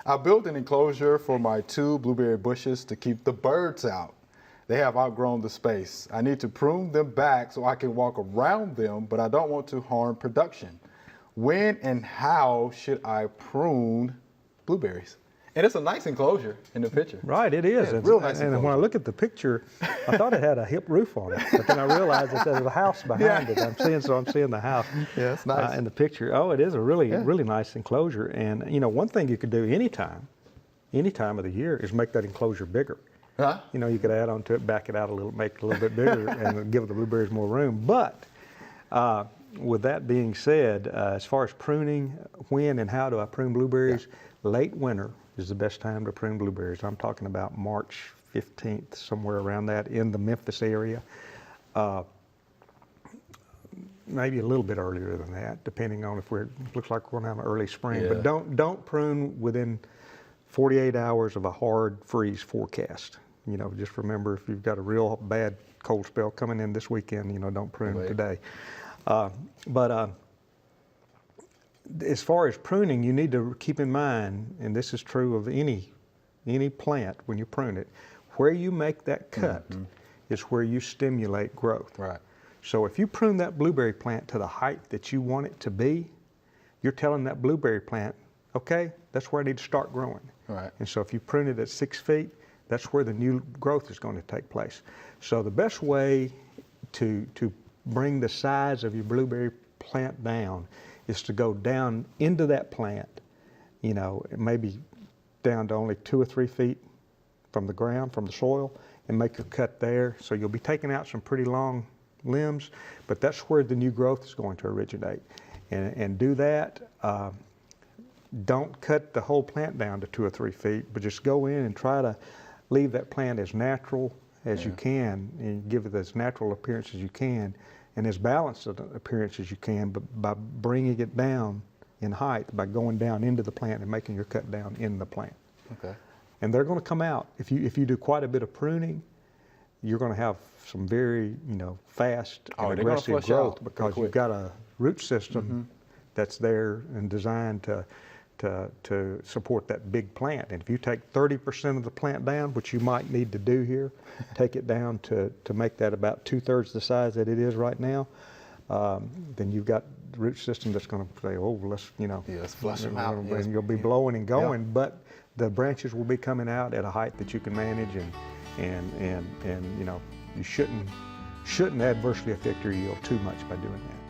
I built an enclosure for my 2 blueberry bushes to keep the birds out. They have outgrown the space. I need to prune them back so I can walk around them, but I don't want to harm production. When and how should I prune blueberries? And it's a nice enclosure in the picture. Right, it is. Yeah, real nice and enclosure. when I look at the picture, I thought it had a hip roof on it, but then I realized that there's a house behind it. I'm seeing the house Yeah, it's nice. in the picture. Oh, it is a really nice enclosure. And you know, one thing you could do any time of the year is make that enclosure bigger. Huh? You know, you could add on to it, back it out a little, make it a little bit bigger, and give the blueberries more room. But with that being said, as far as pruning, when and how do I prune blueberries? Late winter is the best time to prune blueberries. I'm talking about March 15th, somewhere around that, in the Memphis area. Maybe a little bit earlier than that, depending on if looks like we're going to have an early spring. Yeah. But don't prune within 48 hours of a hard freeze forecast. You know, just remember, if you've got a real bad cold spell coming in this weekend, you know, don't prune today. As far as pruning, you need to keep in mind, and this is true of any plant when you prune it, where you make that cut is where you stimulate growth. Right. So if you prune that blueberry plant to the height that you want it to be, you're telling that blueberry plant, okay, that's where I need to start growing. Right. And so if you prune it at 6 feet, that's where the new growth is going to take place. So the best way to bring the size of your blueberry plant down is to go down into that plant, you know, maybe down to only 2 or 3 feet from the ground, from the soil, and make your cut there. So you'll be taking out some pretty long limbs, but that's where the new growth is going to originate. And do that. Don't cut the whole plant down to 2 or 3 feet, but just go in and try to leave that plant as natural as you can, and give it as natural appearance as you can, and as balanced an appearance as you can, but by bringing it down in height, by going down into the plant and making your cut down in the plant. Okay. And they're going to come out. If you do quite a bit of pruning, you're going to have some very, you know, fast and aggressive growth, because you've got a root system that's there and designed to support that big plant. And if you take 30% of the plant down, which you might need to do here, take it down to make that about 2/3 the size that it is right now, then you've got the root system that's going to say, oh, let's, you know, let's flush them out. And you'll be blowing and going, but the branches will be coming out at a height that you can manage, and you know, you shouldn't adversely affect your yield too much by doing that.